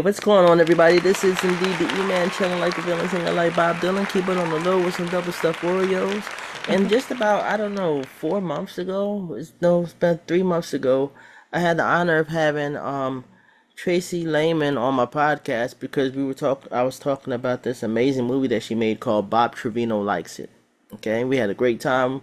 What's going on, everybody? This is indeed the E-Man chilling like the villain singer like Bob Dylan. Keep it on the low with some double stuffed Oreos. And just about, I don't know, 4 months ago, it's been 3 months ago, I had the honor of having Tracy Lehman on my podcast because I was talking about this amazing movie that she made called Bob Trevino Likes It. Okay, we had a great time.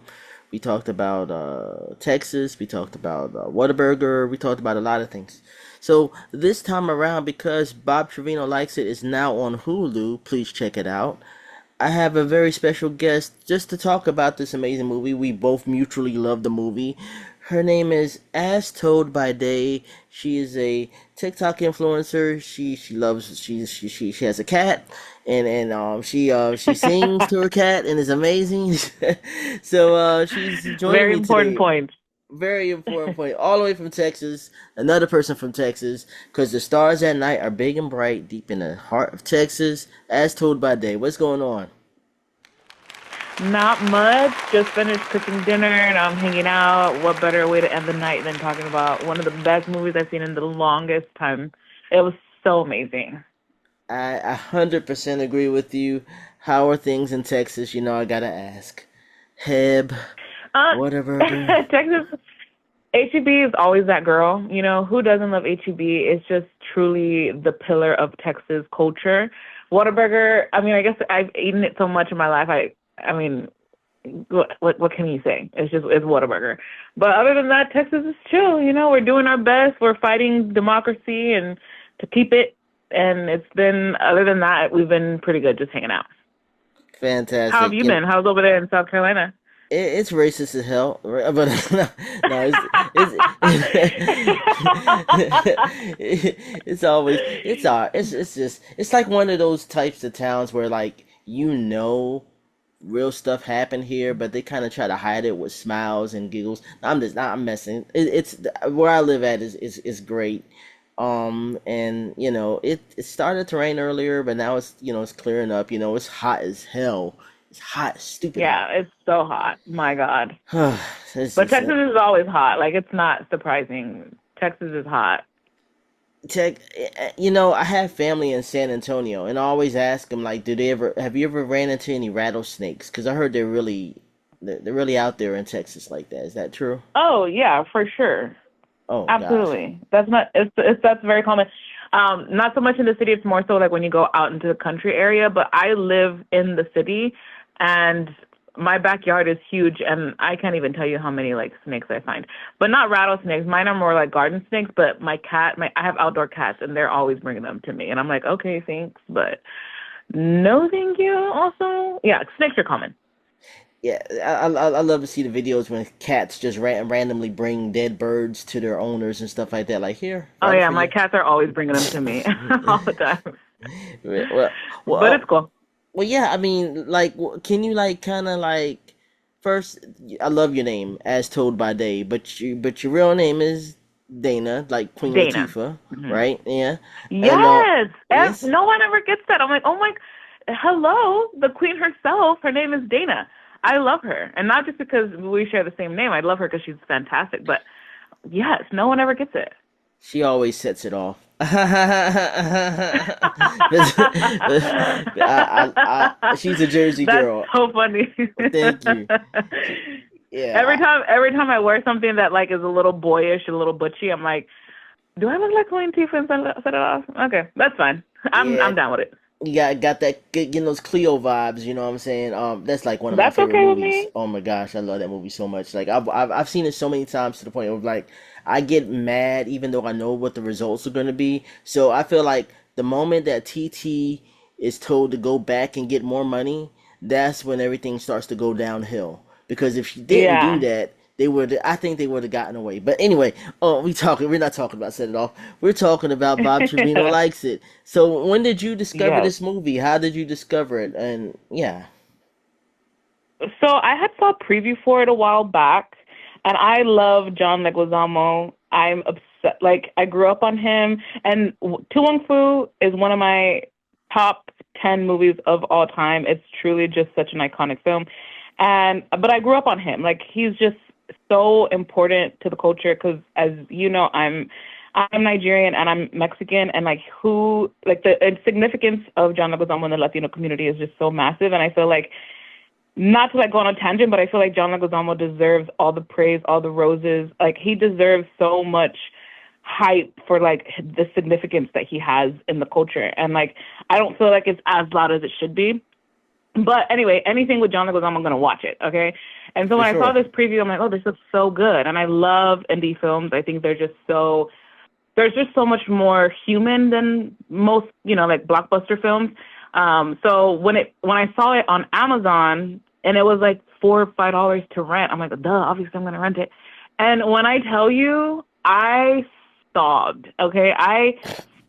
We talked about Texas. We talked about Whataburger. We talked about a lot of things. So this time around, because Bob Trevino Likes It is now on Hulu, please check it out. I have a very special guest just to talk about this amazing movie. We both mutually love the movie. Her name is As Told by Day. She is a TikTok influencer. She has a cat, and she sings to her cat and is amazing. So she's joining Very me important today. point. Very important point. All the way from Texas, another person from Texas, because the stars at night are big and bright deep in the heart of Texas, as told by day. What's going on? Not much. Just finished cooking dinner and I'm hanging out. What better way to end the night than talking about one of the best movies I've seen in the longest time? It was so amazing. I 100% agree with you. How are things in Texas? You know, I gotta ask. Heb, Uh, Whataburger. Texas HEB is always that girl. You know, who doesn't love HEB? It's just truly the pillar of Texas culture. Whataburger, I mean, I guess I've eaten it so much in my life. I mean, what can you say? It's Whataburger. But other than that, Texas is chill. You know, we're doing our best. We're fighting democracy and to keep it. And it's been other than that, we've been pretty good, just hanging out. How have Fantastic. you been? How's over there in South Carolina? It's racist as hell, but no, it's always it's just it's like one of those types of towns where like real stuff happened here, but they kind of try to hide it with smiles and giggles. I'm messing. It's where I live at is great. And it started to rain earlier, but now it's clearing up. It's hot as hell. It's hot, stupid Yeah, hot. it's so hot. My God. It's But just Texas is always hot. Like it's not surprising. Texas is hot. tech. I have family in San Antonio, and I always ask them like, have you ever ran into any rattlesnakes? Because I heard they're really out there in Texas like that. Is that true? Oh yeah, for sure. Oh gosh. Absolutely. That's not it's that's very common. Not so much in the city, it's more so like when you go out into the country area, but I live in the city and my backyard is huge and I can't even tell you how many like snakes I find. But not rattlesnakes. Mine are more like garden snakes, but my I have outdoor cats and they're always bringing them to me and I'm like, "Okay, thanks, but no thank you." Also, yeah, snakes are common. Yeah, I love to see the videos when cats just randomly bring dead birds to their owners and stuff like that. Like here, Oh right yeah, for my you. cats are always bringing them to me all the time. Well, But it's well, cool. well, yeah. I mean, like, can you like kind of like first? I love your name, as told by Day, but your real name is Dana, like Queen Dana. Latifah, Hmm. right? Yeah, and Yes. yes, No one ever gets that. I'm like, oh my, hello, the queen herself. Her name is Dana. I love her. And not just because we share the same name. I love her because she's fantastic. But yes, no one ever gets it. she always sets it off. She's a Jersey That's girl. so funny. Thank you. She, yeah, Every time I wear something that like is a little boyish, a little butchy, I'm like, do I look like Queen Tifa and set it off? Okay, that's fine. yeah. I'm down with it. You got that getting those Cleo vibes. You know what I'm saying? That's like one of my That's favorite okay with movies. me. Oh my gosh, I love that movie so much. Like I've seen it so many times to the point of like I get mad even though I know what the results are going to be. So I feel like the moment that TT is told to go back and get more money, that's when everything starts to go downhill. Because if she didn't do Yeah. that, I think they would have gotten away. But anyway, we're not talking about Set It Off. We're talking about Bob Trevino Likes It. So when did you discover Yes. this movie? How did you discover it? And yeah. So I had saw a preview for it a while back, and I love John Leguizamo. I'm obsessed. Like I grew up on him, and Tu Wong Fu is one of my top 10 movies of all time. It's truly just such an iconic film, and but I grew up on him. Like he's just so important to the culture because, as you know, I'm Nigerian and I'm Mexican, and like who like the significance of John Leguizamo in the Latino community is just so massive, and I feel like not to like go on a tangent, but I feel like John Leguizamo deserves all the praise, all the roses. Like he deserves so much hype for like the significance that he has in the culture, and like I don't feel like it's as loud as it should be. But anyway, anything with John Leguizamo, I'm gonna watch it. Okay, and so For when I saw sure. this preview, I'm like, oh, this looks so good, and I love indie films. I think they're just so there's just so much more human than most, like blockbuster films. So when I saw it on Amazon and it was like $4 or $5 to rent, I'm like, duh, obviously I'm gonna rent it. And when I tell you, I sobbed. Okay, I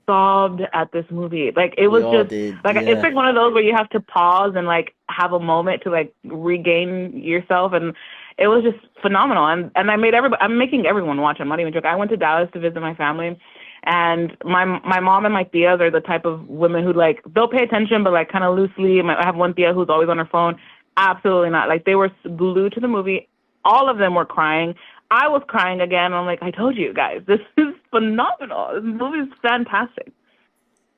sobbed at this movie. Like it We was all just did. like it's Yeah. like one of those where you have to pause and like have a moment to like regain yourself, and it was just phenomenal. And I'm making everyone watch. I'm not even joking. I went to Dallas to visit my family, and my mom and my tias are the type of women who like they'll pay attention but like kind of loosely. I have one tia who's always on her phone. Absolutely not. Like they were glued to the movie. All of them were crying. I was crying again. I'm like, I told you guys, this is phenomenal. This movie is fantastic,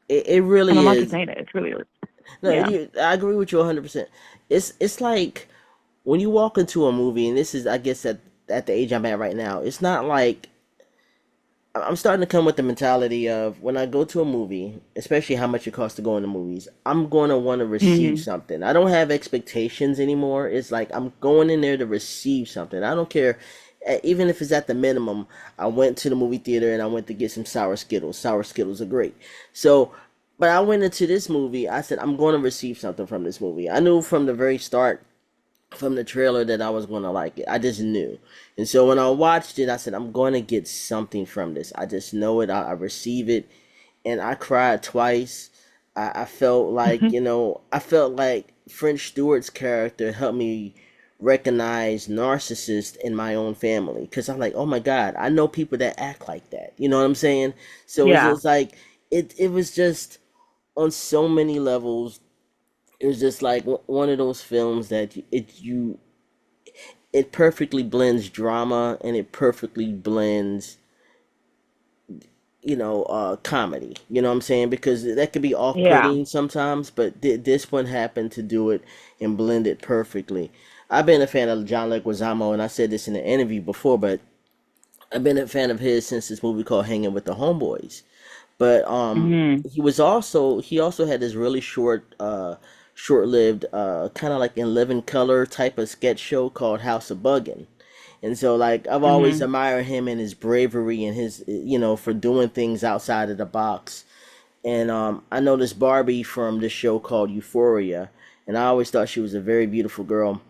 It and really I'm not just is. saying it. It's really, No, yeah. I agree with you 100%. It's like when you walk into a movie, and this is, I guess, at the age I'm at right now. It's not like I'm starting to come with the mentality of when I go to a movie, especially how much it costs to go in the movies, I'm going to want to receive Mhm. something. I don't have expectations anymore. It's like I'm going in there to receive something. I don't care, even if it's at the minimum. I went to the movie theater and I went to get some sour Skittles. Sour Skittles are great. So, but I went into this movie. I said I'm going to receive something from this movie. I knew from the very start from the trailer that I was going to like it. I just knew. And so when I watched it, I said, I'm going to get something from this. I just know it. I receive it. And I cried twice. I felt like, I felt like French Stewart's character helped me recognize narcissists in my own family. Because I'm like, oh my God, I know people that act like that. You know what I'm saying? So it's Yeah. just like, it was just on so many levels. It was just like one of those films that it perfectly blends drama and it perfectly blends comedy. You know what I'm saying? Because that could be Yeah. off-putting sometimes, but this one happened to do it and blend it perfectly. I've been a fan of John Leguizamo, and I said this in an interview before, but I've been a fan of his since this movie called Hanging with the Homeboys. But Mhm. he also had this really short-lived kind of like in living color type of sketch show called House of Buggin'. And so like I've always Mhm. admired him and his bravery and his for doing things outside of the box. And I know this Barbie from this show called Euphoria, and I always thought she was a very beautiful girl.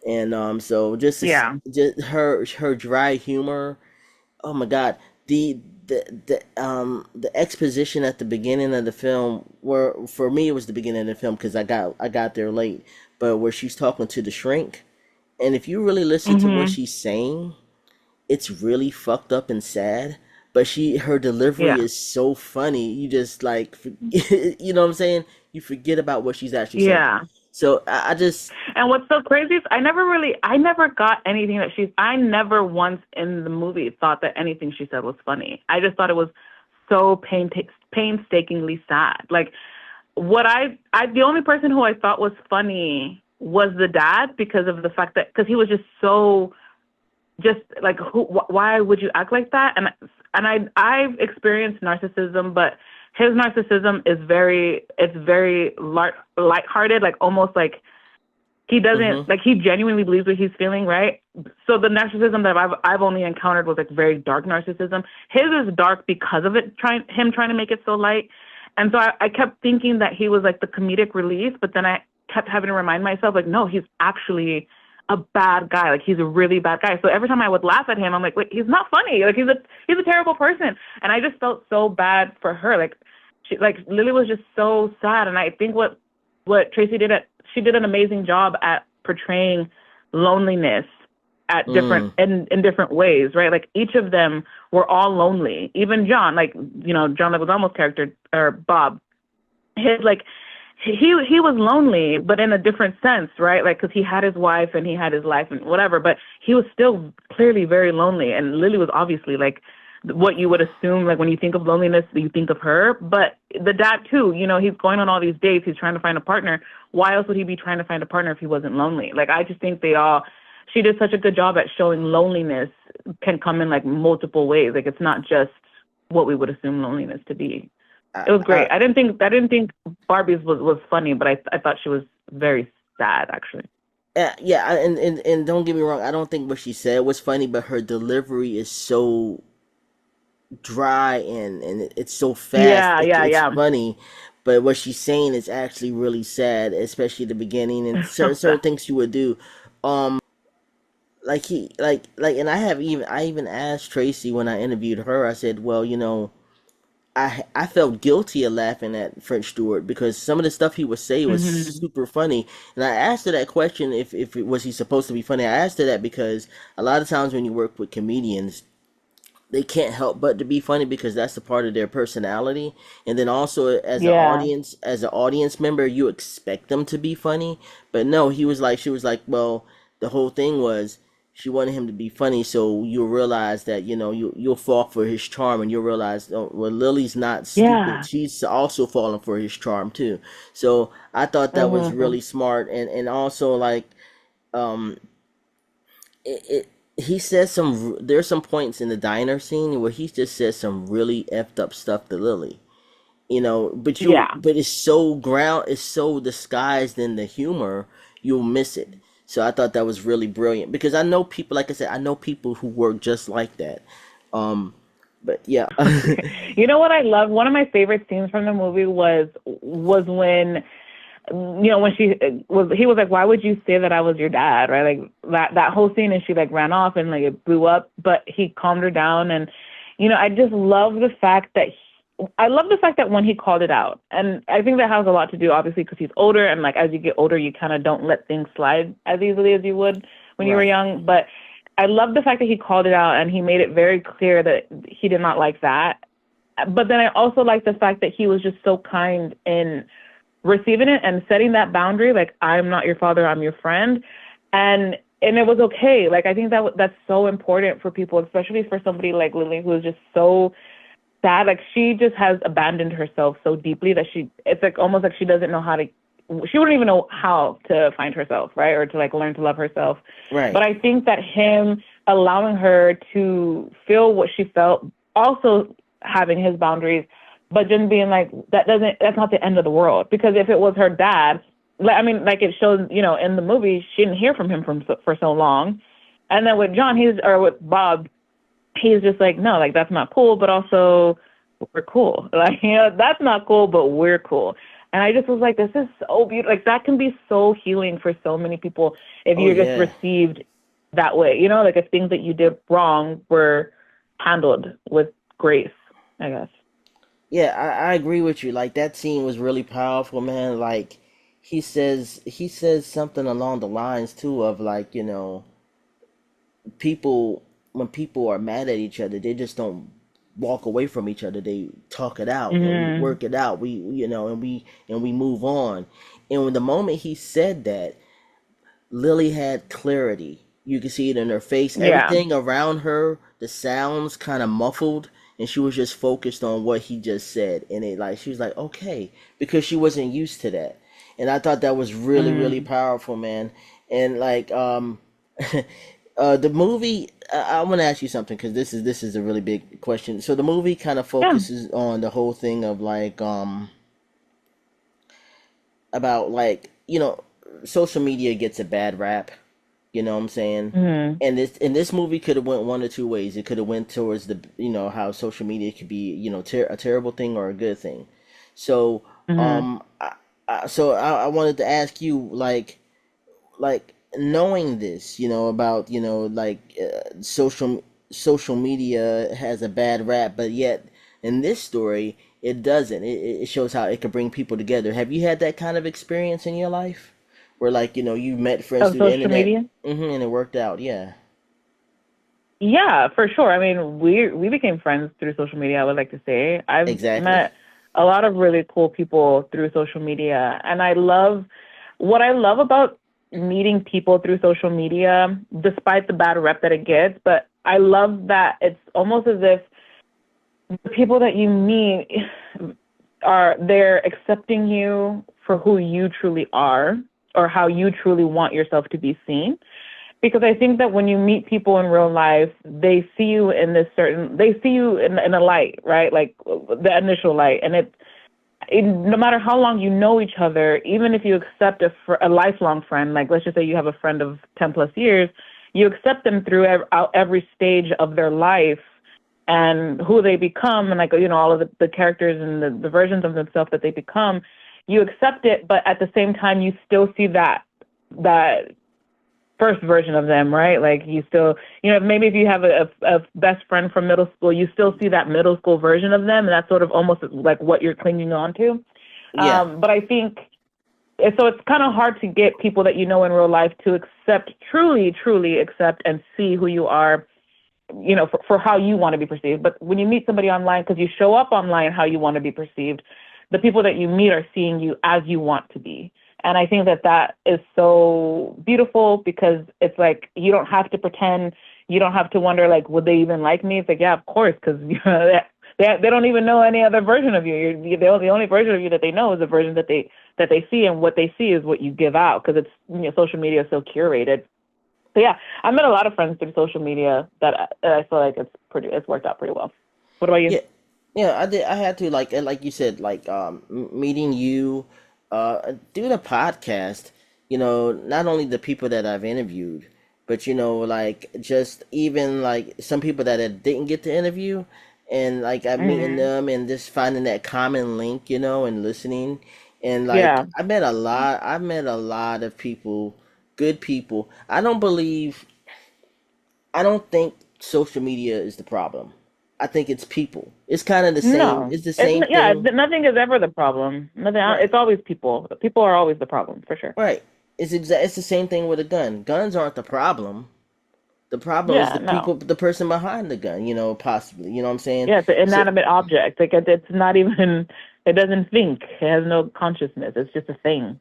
And so Yeah. just her dry humor. Oh my God, the the exposition at the beginning of the film, where for me it was the beginning of the film because I got there late, but where she's talking to the shrink, and if you really listen to what Mhm. she's saying, it's really fucked up and sad. But her delivery Yeah. is so funny. You just like, you know what I'm saying? You forget about what she's actually saying. Yeah. So I just, And what's so crazy is I never got anything that I never once in the movie thought that anything she said was funny. I just thought it was so painstakingly sad. Like the only person who I thought was funny was the dad because of the fact that, because he was just so, just like, why would you act like that? I've experienced narcissism, but his narcissism is it's very lighthearted, like almost like he doesn't, hmm like, he genuinely believes what he's feeling, right? So the narcissism that I've only encountered was like very dark narcissism. His is dark because of him trying to make it so light. And so I kept thinking that he was like the comedic relief, but then I kept having to remind myself like, no, he's actually a bad guy. Like he's a really bad guy. So every time I would laugh at him, I'm like, wait, he's not funny. Like he's a terrible person. And I just felt so bad for her. Like Lily was just so sad. And I think what Tracy did she did an amazing job at portraying loneliness at mm, in different ways, right? Like each of them were all lonely. Even John, like, John Leguizamo's character, or Bob, his like he was lonely, but in a different sense, right? Like, because he had his wife and he had his life and whatever, but he was still clearly very lonely. And Lily was obviously like what you would assume, like when you think of loneliness, you think of her. But the dad too, you know, he's going on all these dates. He's trying to find a partner. Why else would he be trying to find a partner if he wasn't lonely? Like I just think she did such a good job at showing loneliness can come in like multiple ways. Like it's not just what we would assume loneliness to be. I, It was great. I I didn't think Barbie's was funny, but I thought she was very sad actually. yeah, and don't get me wrong, I don't think what she said was funny, but her delivery is so dry and it's so fast. Yeah, yeah, It's yeah. funny, but what she's saying is actually really sad, especially at the beginning and certain things she would do. Like and I even asked Tracy when I interviewed her. I said, well, I felt guilty of laughing at French Stewart because some of the stuff he would say was hmm super funny, and I asked her that question if it was he supposed to be funny. I asked her that because a lot of times when you work with comedians, they can't help but to be funny because that's a part of their personality, and then also Yeah, as an audience member, you expect them to be funny. But no, she was like, well, the whole thing was she wanted him to be funny, so you'll realize that you'll fall for his charm, and you'll realize, oh, well, Lily's not stupid, yeah. she's also falling for his charm too. So I thought that was hmm really smart, and also like um it he says there's some points in the diner scene where he just says some really effed up stuff to Lily. Yeah, But it's so disguised in the humor, you'll miss it. So I thought that was really brilliant because I know people, like I said, I know people who work just like that. Um, but yeah. okay. You know what I love? One of my favorite scenes from the movie was when when he was like, why would you say that I was your dad, right? Like that whole scene, and she like ran off and like it blew up, but he calmed her down. And I just love the fact that I love the fact that when he called it out, and I think that has a lot to do, obviously, because he's older, and like as you get older, you kind of don't let things slide as easily as you would when you were Right. young. But I love the fact that he called it out and he made it very clear that he did not like that. But then I also like the fact that he was just so kind in receiving it and setting that boundary, like I'm not your father, I'm your friend. And it was okay. Like I think that's so important for people, especially for somebody like Lily, who is just so sad. Like she just has abandoned herself so deeply that it's like almost like she doesn't know how to, she wouldn't even know how to find herself, right? Or to like learn to love herself. But Right. I think that him allowing her to feel what she felt, also having his boundaries, but just being like, that's not the end of the world. Because if it was her dad, like, I mean, like it shows, in the movie, she didn't hear from him for so long. And then with or with Bob, he's just like, no, like that's not cool, but also we're cool. Like, that's not cool, but we're cool. And I just was like, this is so beautiful. Like that can be so healing for so many people if Oh you're just yeah. received that way. Like if things that you did wrong were handled with grace, I guess. Yeah, I agree with you. Like that scene was really powerful, man. Like he says something along the lines too of like, people when people are mad at each other, they just don't walk away from each other. They talk it out and we Mhm. work it out. And we move on. And when the moment he said that, Lily had clarity. You could see it in her face. Yeah. Everything around her, the sounds kind of muffled, and she was just focused on what he just said. And it like she was like, okay, because she wasn't used to that. And I thought that was really, really Mm. powerful, man. And like, the movie. I want to ask you something because this is a really big question. So the movie kind of Yeah. focuses on the whole thing of like about like social media gets a bad rap. You know what I'm saying? Mhm. And this movie could have went one or two ways. It could have went towards the how social media could be a terrible thing or a good thing. So Mhm. I wanted to ask you like knowing this about like social media has a bad rap, but yet in this story it doesn't. It shows how it could bring people together. Have you had that kind of experience in your life where like you met friends Of through the social internet, media? and it worked out? Yeah. Yeah, for sure. I mean, we became friends through social media, I would like to say. I've Exactly. met a lot of really cool people through social media, and what I love about meeting people through social media, despite the bad rep that it gets, but I love that it's almost as if the people that you meet are they're accepting you for who you truly are or how you truly want yourself to be seen. Because I think that when you meet people in real life, they see you in this certain, they see you in a light, right? Like the initial light. And no matter how long you know each other, even if you accept a lifelong friend, like let's just say you have a friend of 10 plus years, you accept them through every stage of their life and who they become and like, all of the characters and the versions of themselves that they become, you accept it, but at the same time, you still see that first version of them, right? Like you still, maybe if you have a best friend from middle school, you still see that middle school version of them, and that's sort of almost like what you're clinging on to. Yeah, But I think so. It's kind of hard to get people that you know in real life to accept, truly, truly accept and see who you are, for how you want to be perceived. But when you meet somebody online, because you show up online how you want to be perceived, the people that you meet are seeing you as you want to be. And I think that that is so beautiful because it's like you don't have to pretend. You don't have to wonder like, would they even like me? It's like, yeah, of course, because they don't even know any other version of you. The only version of you that they know is the version that they see, and what they see is what you give out because it's social media is so curated. So yeah, I met a lot of friends through social media that I feel like it's worked out pretty well. What about you? yeah, yeah. I did. I had to like you said, like meeting you, do the podcast. Not only the people that I've interviewed, but like just even like some people that I didn't get to interview, and like I'm meeting Hmm. them and just finding that common link, and listening, and like Yeah. I met a lot of people, good people. I don't think social media is the problem. I think it's people. It's kind of the same. No. It's the same Yeah. thing, Nothing is ever the problem. Nothing. right? It's always people. People are always the problem for sure. Right. It's the same thing with a gun. Guns aren't the problem. The problem is Yeah. No. the person behind the gun. Possibly. You know what I'm saying? Yeah. It's an So inanimate object. Like it's not even. It doesn't think. It has no consciousness. It's just a thing.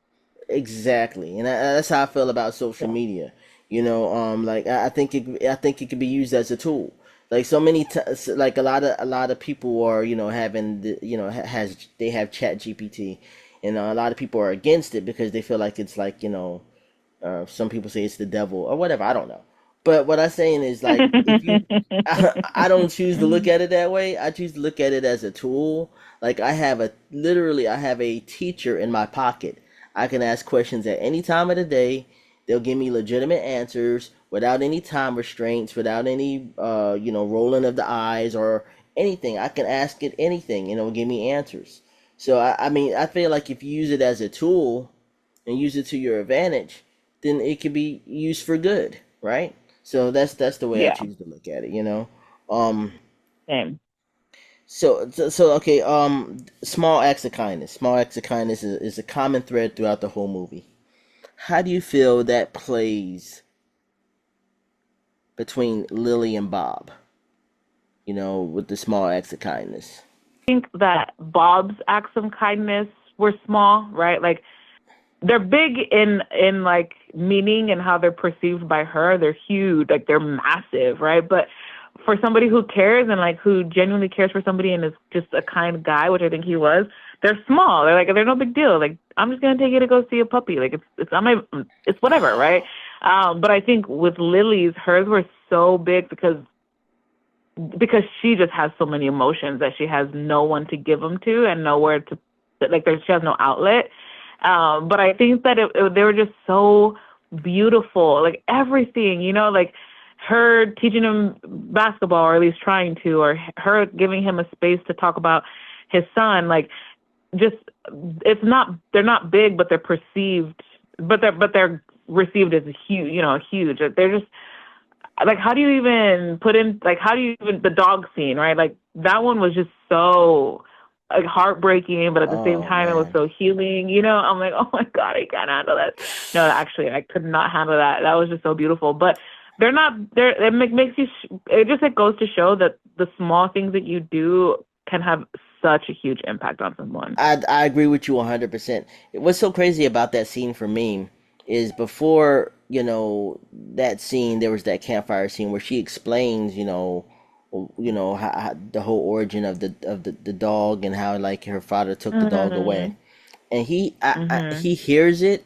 exactly, and that's how I feel about social Yeah. media. Like I think it could be used as a tool. Like so many like a lot of people are having has they have Chat GPT, and a lot of people are against it because they feel like it's like some people say it's the devil or whatever. I don't know. But what I'm saying is like if you, I don't choose to look at it that way. I choose to look at it as a tool. Like I have a teacher in my pocket. I can ask questions at any time of the day. They'll give me legitimate answers without any time restraints, without any rolling of the eyes or anything. I can ask it anything and it'll give me answers. So I mean I feel like if you use it as a tool and use it to your advantage, then it can be used for good, right? So that's the way I Yeah. choose to look at it. Um, Same. so okay. Small acts of kindness. Small acts of kindness is a common thread throughout the whole movie. How do you feel that plays between Lily and Bob? With the small acts of kindness. I think that Bob's acts of kindness were small, right? Like they're big in like meaning and how they're perceived by her. They're huge, like they're massive, right? But for somebody who cares and like who genuinely cares for somebody and is just a kind guy, which I think he was, they're small. They're no big deal. Like I'm just gonna take you to go see a puppy. Like it's on my it's whatever, right? But I think with Lily's, hers were so big because she just has so many emotions that she has no one to give them to and nowhere to she has no outlet. But I think that they were just so beautiful, like everything, like her teaching him basketball, or at least trying to, or her giving him a space to talk about his son. Like, just it's not they're not big, but they're perceived, but they're received as huge, huge. They're just like, how do you even put in like how do you even the dog scene, right? Like that one was just so like heartbreaking, but at the same Oh time it was man. so healing. I'm like, oh my god, I can't handle that. No, actually, I could not handle that. That was just so beautiful. But they're not there. Makes you. It just goes to show that the small things that you do can have such a huge impact on someone. I agree with you 100%. What's so crazy about that scene for me is before, that scene, there was that campfire scene where she explains, the whole origin of the dog, and how like her father took the dog away. Mhm. And Mhm. he hears it,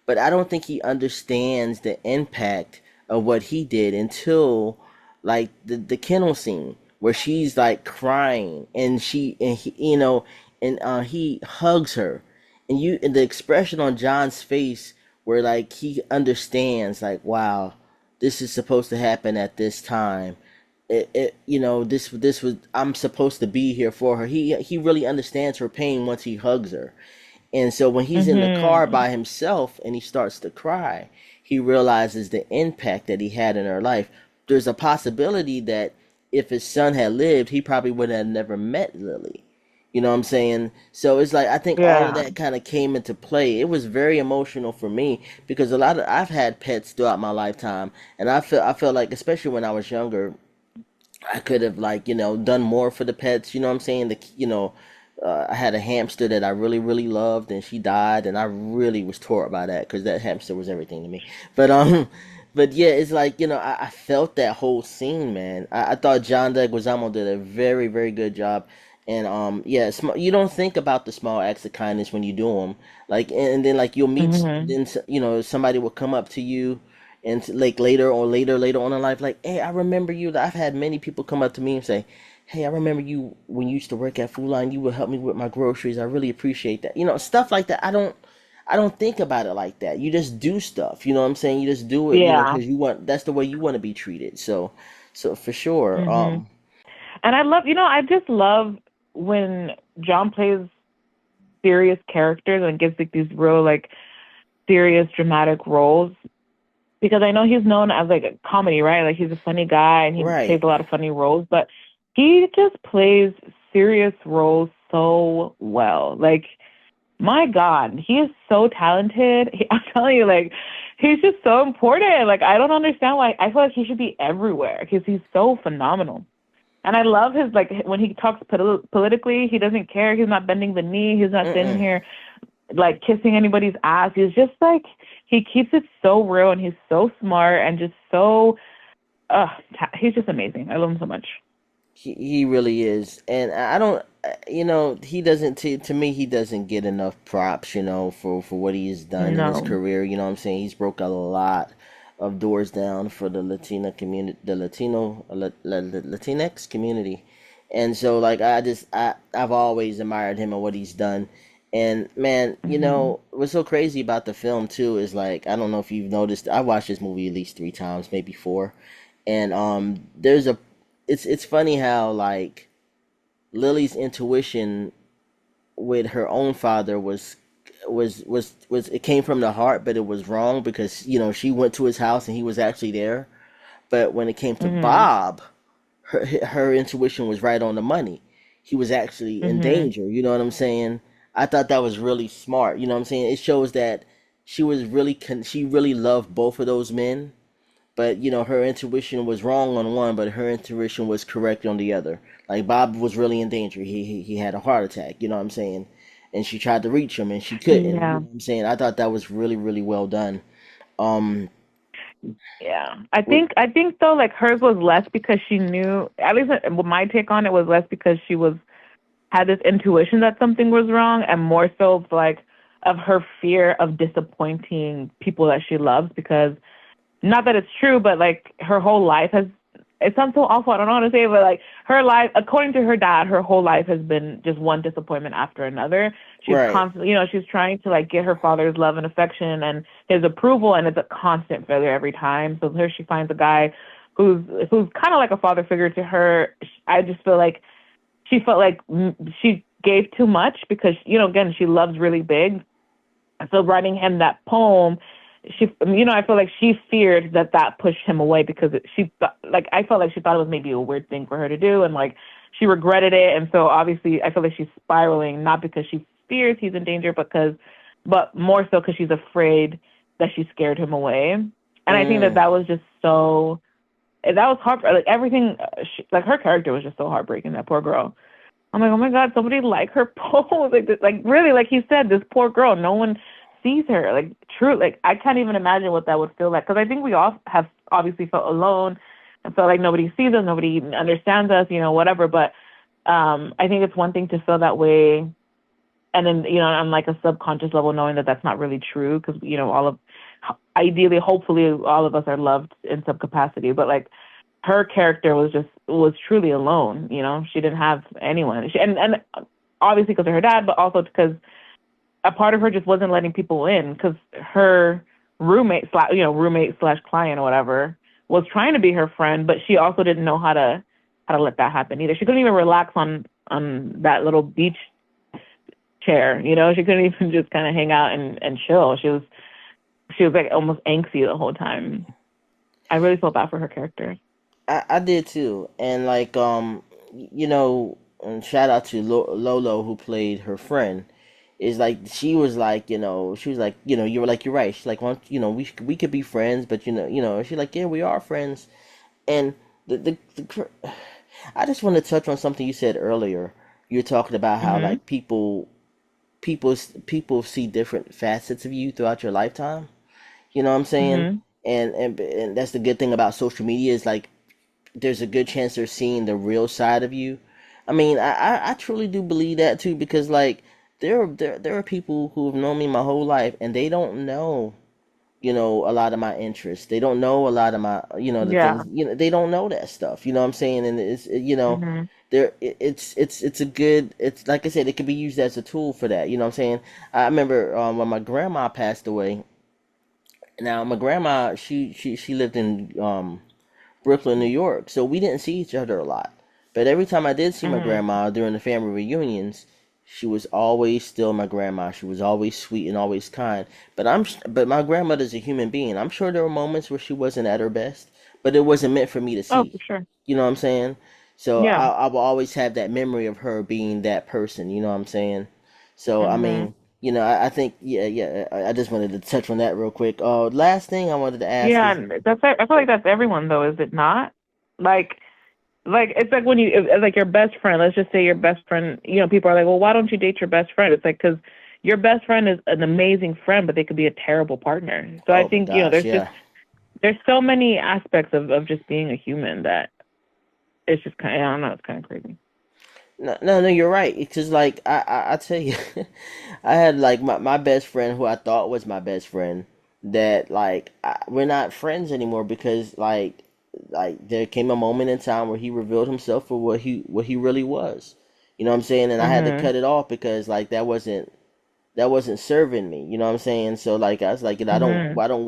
but I don't think he understands the impact of what he did until like the kennel scene where she's like crying, and he, and he hugs her, and the expression on John's face where like he understands, like, wow, this is supposed to happen at this time. This was, I'm supposed to be here for her. He really understands her pain once he hugs her. And so when he's in the car Mhm. by himself and he starts to cry, he realizes the impact that he had in her life. There's a possibility that if his son had lived, he probably would have never met Lily. You know what I'm saying? So it's like I think all of Yeah. that kind of came into play. It was very emotional for me because a lot of I've had pets throughout my lifetime, and I felt like, especially when I was younger, I could have, like, done more for the pets. You know what I'm saying? I had a hamster that I really really loved, and she died, and I really was tore by that because that hamster was everything to me. But but yeah, it's like, I felt that whole scene, man. I thought John Leguizamo did a very very good job. And yeah, you don't think about the small acts of kindness when you do them. Like, and then like you'll meet, Mhm. then somebody will come up to you, and like later on in life, like, hey, I remember you. I've had many people come up to me and say, hey, I remember you when you used to work at Food Line. You would help me with my groceries. I really appreciate that. Stuff like that. I don't think about it like that. You just do stuff. You know what I'm saying? You just do it, Yeah. because that's the way you want to be treated. So for sure. Mhm. And I just love when John plays serious characters and gives like these real like serious dramatic roles, because I know he's known as like a comedy, right? Like he's a funny guy and he plays Right. a lot of funny roles, but he just plays serious roles so well. Like, my God, he is so talented. I'm telling you, like, he's just so important. Like, I don't understand why. I feel like he should be everywhere because he's so phenomenal. And I love his, like, when he talks politically, he doesn't care. He's not bending the knee. He's not sitting Mm-mm. here like kissing anybody's ass. He's just like, he keeps it so real and he's so smart and just so, he's just amazing. I love him so much. He really is, and I don't, he doesn't. To me, he doesn't get enough props, for what he's done in his No. career. You know what I'm saying? He's broke a lot of doors down for the Latina community, the Latinx community, and so like I've always admired him and what he's done. And man, Hmm. what's so crazy about the film too is, like, I don't know if you've noticed, I watched this movie at least 3 times, maybe four, and there's a it's funny how, like, Lily's intuition with her own father was it came from the heart, but it was wrong because she went to his house and he was actually there. But when it came to Hmm. Bob, her intuition was right on the money. He was actually in Hmm. danger. You know what I'm saying? I thought that was really smart. You know what I'm saying? It shows that she really loved both of those men, but her intuition was wrong on one, but her intuition was correct on the other. Like, Bob was really in danger. He had a heart attack. You know what I'm saying? And she tried to reach him, and she couldn't. You Yeah. know what I'm saying? I thought that was really really well done. Um, Yeah. I with think I think though, like hers was less because she knew, at least my take on it was less because she was had this intuition that something was wrong, and more so of, like, of her fear of disappointing people that she loves, because not that it's true, but like her whole life has, it sounds so awful, I don't know how to say it, but like her life, according to her dad, her whole life has been just one disappointment after another. She's right, constantly, she's trying to like get her father's love and affection and his approval, and it's a constant failure every time. So here she finds a guy who's kind of like a father figure to her. I just feel like she felt like she gave too much because, again, she loves really big. So writing him that poem, I feel like she feared that that pushed him away because like, I felt like she thought it was maybe a weird thing for her to do, and like she regretted it. And so obviously, I feel like she's spiraling, not because she fears he's in danger, but more so because she's afraid that she scared him away. And I think that mm, that was just so, that was hard. Like everything, like her character was just so heartbreaking. That poor girl. I'm like, oh my God, somebody like her pose. Like really, like he said, this poor girl, no one sees her. Like, true, like I can't even imagine what that would feel like. Because I think we all have obviously felt alone. I feel like nobody sees us, nobody understands us, whatever. But I think it's one thing to feel that way, and then on like a subconscious level, knowing that that's not really true, because all of ideally, hopefully, all of us are loved in some capacity. But like her character was truly alone. She didn't have anyone. And obviously because of her dad, but also because a part of her just wasn't letting people in because her roommate slash client or whatever was trying to be her friend, but she also didn't know how to let that happen either. She couldn't even relax on that little beach chair. She couldn't even just kind of hang out and chill. She was like almost angsty the whole time. I really felt bad for her character. I did too, and like and shout out to Lolo who played her friend. Is like she was like she was like you were like you're right. She's like well, we could be friends, but she's like yeah we are friends, and the I just want to touch on something you said earlier. You're talking about how Mhm. like people people see different facets of you throughout your lifetime. You know what I'm saying? Mhm. And that's the good thing about social media is like there's a good chance they're seeing the real side of you. I mean, I truly do believe that too because like there are people who have known me my whole life and they don't know a lot of my interests. They don't know a lot of my the things Yeah. they don't know that stuff. You know what I'm saying? And it's Mhm. it's a good it's like I said it can be used as a tool for that. You know what I'm saying? I remember when my grandma passed away. Now my grandma she lived in Brooklyn, New York. So we didn't see each other a lot. But every time I did see my Mhm. grandma during the family reunions, she was always still my grandma. She was always sweet and always kind. But my grandmother's a human being. I'm sure there were moments where she wasn't at her best, but it wasn't meant for me to Oh, see. for sure. You know what I'm saying? So Yeah. I will always have that memory of her being that person. You know what I'm saying? So I Mhm. mean, I think yeah. I just wanted to touch on that real quick. Last thing I wanted to ask Yeah, is, and I feel like that's everyone though, is it not? Like it's like when like your best friend, let's just say your best friend, people are like, "Well, why don't you date your best friend?" It's like cuz your best friend is an amazing friend, but they could be a terrible partner. So I oh my think, gosh, yeah. there's so many aspects of just being a human that it's just kind of, I don't know, it's kind of crazy. No, no, no, you're right. Because like I tell you, I had like my best friend who I thought was my best friend. That like we're not friends anymore because like there came a moment in time where he revealed himself for what he really was. You know what I'm saying? And I had to Mhm. cut it off because like that wasn't serving me. You know what I'm saying? So like I was like, Mhm. I don't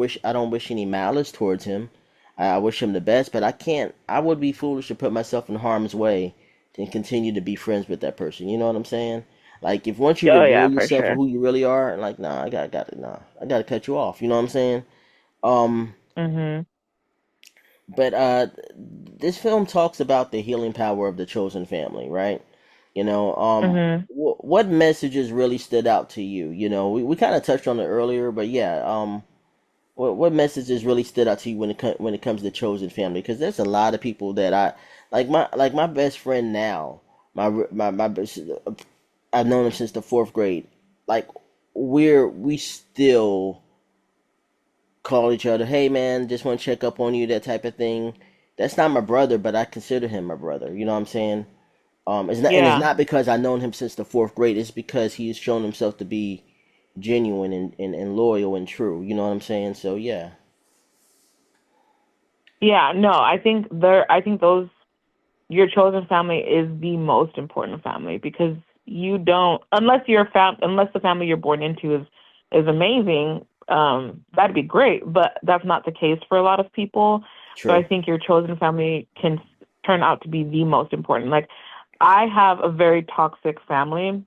wish any malice towards him. I wish him the best, but I can't. I would be foolish to put myself in harm's way and continue to be friends with that person. You know what I'm saying? Like if once you Oh reveal yeah, for yourself for sure. who you really are, like nah, got it, nah, I gotta cut you off. You know what I'm saying? Um, Mhm. but this film talks about the healing power of the chosen family, right? Mhm. What messages really stood out to you? We kind of touched on it earlier, but yeah, what messages really stood out to you when it comes to chosen family? Because there's a lot of people that I like my best friend now. My I've known him since the fourth grade. Like we still call each other, hey man, just want to check up on you, that type of thing. That's not my brother, but I consider him my brother. You know what I'm saying? It's Yeah. not because I've known him since the fourth grade. It's because he's shown himself to be genuine and loyal and true. You know what I'm saying? So yeah, Yeah, no, I think those your chosen family is the most important family because you don't unless the family you're born into is amazing, that'd be great, but that's not the case for a lot of people. So I true. think your chosen family can turn out to be the most important. Like I have a very toxic family.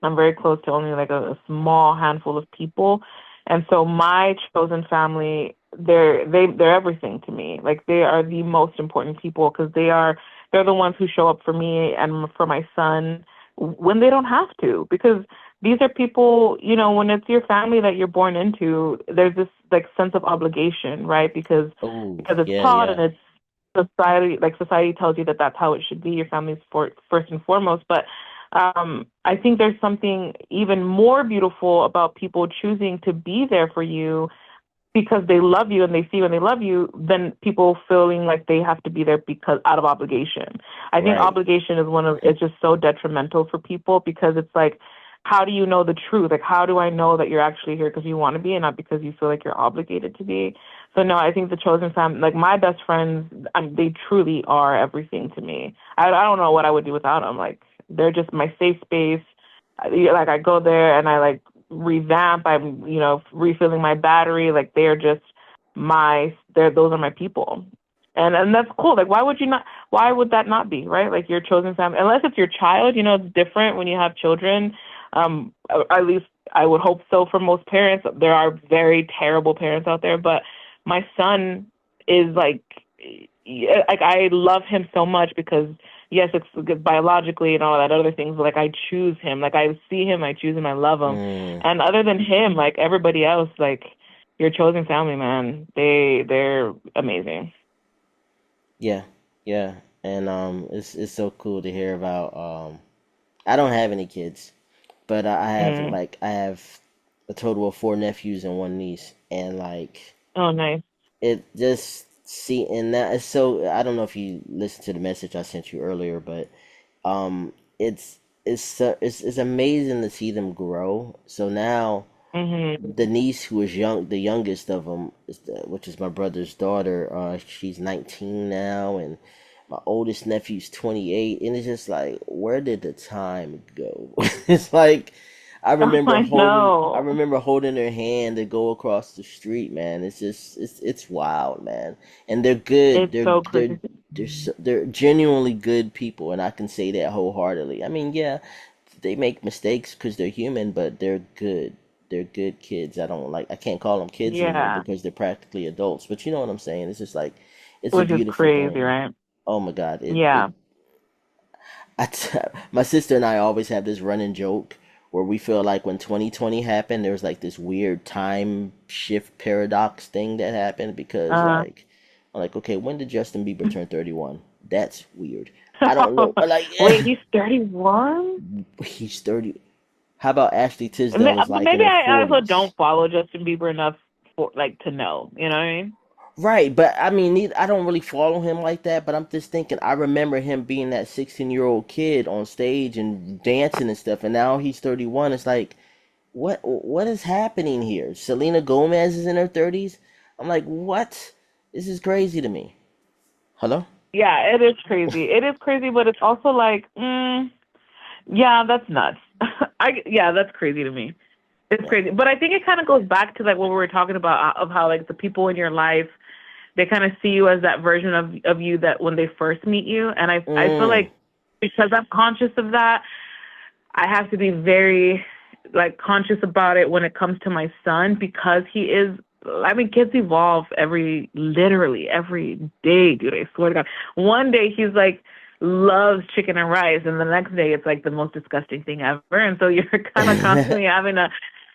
I'm very close to only like a small handful of people. And so my chosen family, they're everything to me. Like they are the most important people because they're the ones who show up for me and for my son when they don't have to. Because these are people, when it's your family that you're born into, there's this like sense of obligation, right? Oh Because it's yeah, taught and yeah. it's society tells you that that's how it should be. Your family's first and foremost, but I think there's something even more beautiful about people choosing to be there for you because they love you and they see you and they love you, then people feeling like they have to be there because out of obligation. I think Right. obligation is one of it's just so detrimental for people because it's like, how do you know the truth? Like, how do I know that you're actually here because you want to be and not because you feel like you're obligated to be? So no, I think the chosen family, like my best friends, they truly are everything to me. I don't know what I would do without them. Like they're just my safe space. Like I go there and I like revamp. I'm, refilling my battery. Like they're just those are my people. And that's cool. Like why would that not be, right? Like your chosen family, unless it's your child, it's different when you have children. At least I would hope so for most parents. There are very terrible parents out there, but my son is like I love him so much because yes, it's good biologically and all that other things, but like I choose him. Like I see him, I choose him, I love him. Mm, And other than him, like everybody else, like your chosen family, man, they're amazing. yeah, yeah, and it's so cool to hear about. I don't have any kids, but Mm. I have a total of four nephews and one niece, and like Oh, nice. it just see and that is so. I don't know if you listened to the message I sent you earlier, but um, it's it's amazing to see them grow. So now Mhm. the niece who is the youngest of them, which is my brother's daughter. She's 19 now, and my oldest nephew's 28, and it's just like, where did the time go? It's like I I know. remember holding her hand to go across the street, man. It's just it's wild, man. And they're good. It's so crazy. They're genuinely good people, and I can say that wholeheartedly. I mean, yeah, they make mistakes because they're human, but they're good. They're good kids. I can't call them kids anymore Yeah. because they're practically adults. But you know what I'm saying? It's just like, it's a Which is beautiful crazy, thing. right? Oh my God. Yeah. My sister and I always have this running joke where we feel like when 2020 happened, there was like this weird time shift paradox thing that happened because Uh I'm like, okay, when did Justin Bieber turn 31? That's weird. I don't know, but like, Wait, he's 31? he's 30. How about Ashley Tisdale is But like in maybe her I also 40s? don't follow Justin Bieber enough for like to know. You know what I mean? Right, but I mean, I don't really follow him like that. But I'm just thinking, I remember him being that 16-year-old kid on stage and dancing and stuff, and now he's 31. It's like, what is happening here? Selena Gomez is in her 30s. I'm like, what? This is crazy to me. Hello? Yeah, it is crazy. It is crazy, but it's also like, yeah, that's nuts. Yeah, that's crazy to me. It's Yeah. crazy, but I think it kind of goes back to like what we were talking about of how like the people in your life they kind of see you as that version of you that when they first meet you, and I feel Mm. like because I'm conscious of that, I have to be very like conscious about it when it comes to my son because he is. I mean, kids evolve literally every day, dude. I swear to God. One day he's like loves chicken and rice, and the next day it's like the most disgusting thing ever. And so you're kind of constantly having to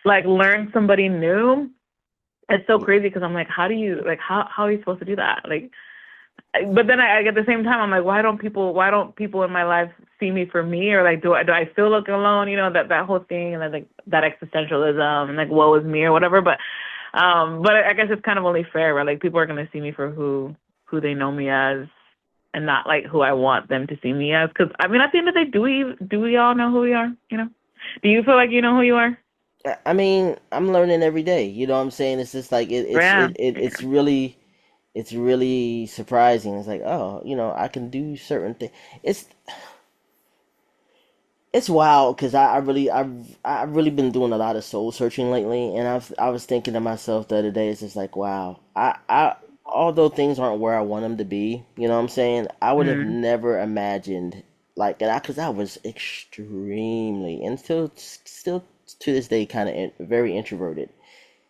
like learn somebody new. It's so crazy because I'm like, how do you like how are you supposed to do that? Like, but then at the same time I'm like, why don't people in my life see me for me, or like do I feel like alone, that whole thing, and then like that existentialism and like woe is me or whatever. But I guess it's kind of only fair, right? Like people are gonna see me for who they know me as, and not like who I want them to see me as. Because I mean, at the end of the day, do we all know who we are? Do you feel like you know who you are? I mean, I'm learning every day. You know what I'm saying? It's just like Yeah. it's really surprising. It's like, oh, I can do certain things. It's it's wild because I've really been doing a lot of soul searching lately, and I was thinking to myself the other day, it's just like, wow, I although things aren't where I want them to be, you know what I'm saying? I would have Mm. never imagined like that because I was extremely and still to this day kind of very introverted,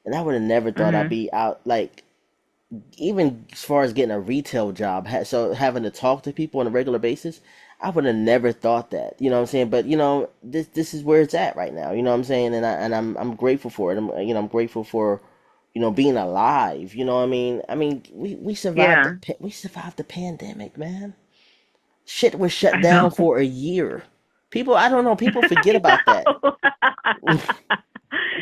and I would have never thought I'd Mhm. be out like even as far as getting a retail job, so having to talk to people on a regular basis, I would have never thought that. You know what I'm saying? But this is where it's at right now. You know what I'm saying? I'm grateful for it. I'm grateful for being alive. You know what I mean? I mean, we survived Yeah. we survived the pandemic, man. Shit was shut I know. down for a year. People, I don't know. People forget I about that. know.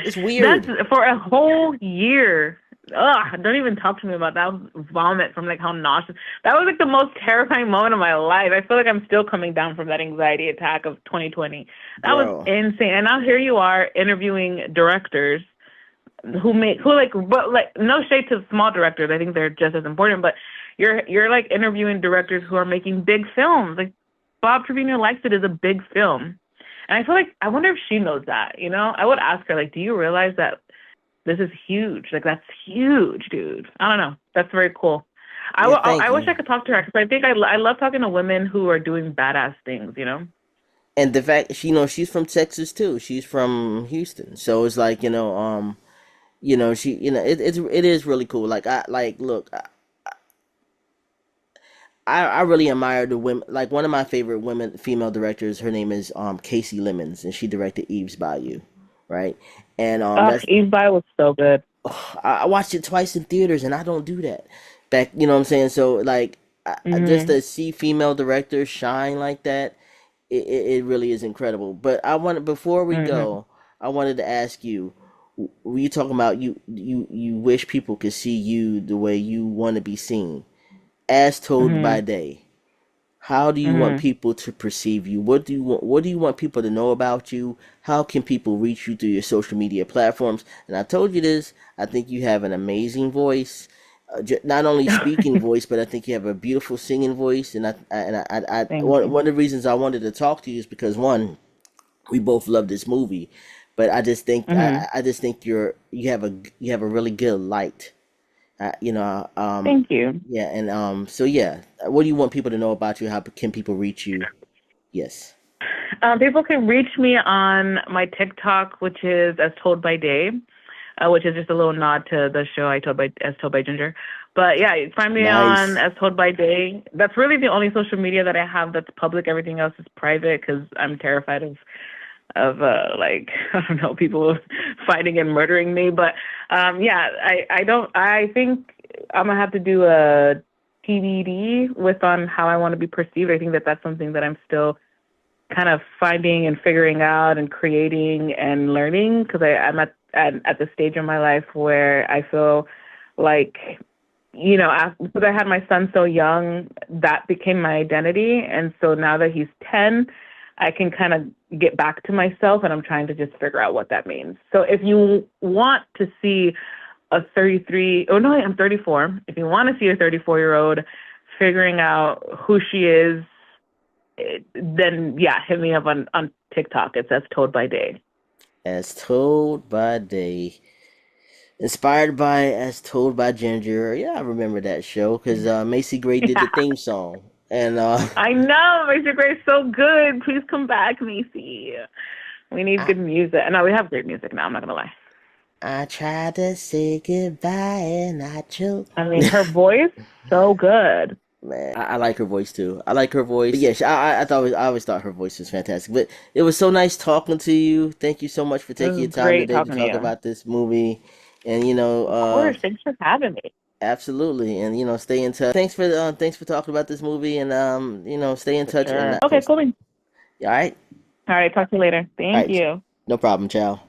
It's That's weird. for a whole year. ugh, don't even talk to me about that. Vomit from like how nauseous. That was like the most terrifying moment of my life. I feel like I'm still coming down from that anxiety attack of 2020. That was Bro. insane. And now here you are interviewing directors who like, but like, no shade to small directors. I think they're just as important, but you're like interviewing directors who are making big films. Like Bob Trevino likes it as a big film. And I feel like I wonder if she knows that, you know? I would ask her, like, do you realize that this is huge? Like that's huge, dude. I don't know. That's very cool. Yeah, thank I wish you. I could talk to her because I think I love talking to women who are doing badass things, you know? And the fact she, she's from Texas too. She's from Houston, so it's like, she, it is really cool. Like I like look, I really admire the women. Like one of my favorite women, female directors. Her name is Casey Lemons, and she directed Eve's Bayou, right? And Ugh, that's Eve Bye was so good. I watched it twice in theaters, and I don't do that. Back, you know what I'm saying? So like, just Mhm. to see female directors shine like that, it really is incredible. But I wanted before we Mhm. go, I wanted to ask you. Were you talking about you wish people could see you the way you want to be seen, as told by Mhm. day? How do you want Mhm. people to perceive you? What do you want people to know about you? How can people reach you through your social media platforms? And I told you this, I think you have an amazing voice. Not only speaking voice, but I think you have a beautiful singing voice. Thank One you. of the reasons I wanted to talk to you is because one, we both love this movie, but Mhm. I just think you have a really good light. You know, Thank you. yeah, and so yeah, what do you want people to know about you? How can people reach you? Yes. People can reach me on my TikTok, which is as told by Day, which is just a little nod to the show I told by as told by Ginger. But yeah, you find me on Nice. as told by Day. That's really the only social media that I have that's public. Everything else is private because I'm terrified of like I don't know people fighting and murdering me. But yeah, I don't. I think I'm gonna have to do a TBD with on how I want to be perceived. I think that that's something that I'm still kind of finding and figuring out and creating and learning because I'm at the stage in my life where I feel like because I had my son so young, that became my identity, and so now that he's 10, I can kind of get back to myself, and I'm trying to just figure out what that means. So if you want to see a 33, oh no, I'm 34. If you want to see a 34-year-old figuring out who she is, then yeah, hit me up on TikTok. It's as told by Day. As told by Day. Inspired by As Told by Ginger. Yeah, I remember that show because Macy Gray did the Yeah, theme song. And I know. Mr. Gray's so good. Please come back, Macy. We need I good music. No, we have great music now. I'm not gonna lie. I tried to say goodbye and I choked. I mean, her voice so good. Man, I like her voice too. I like her voice. But yeah, I always thought her voice was fantastic. But it was so nice talking to you. Thank you so much for It taking your was time great today to talking to talk you. about this movie. And Of course. Thanks for having me. absolutely. And stay in touch. Thanks for talking about this movie. And stay in For touch. And sure. Okay, cool. all right, All right. Talk to you later. all Thank right. you. No problem. Ciao.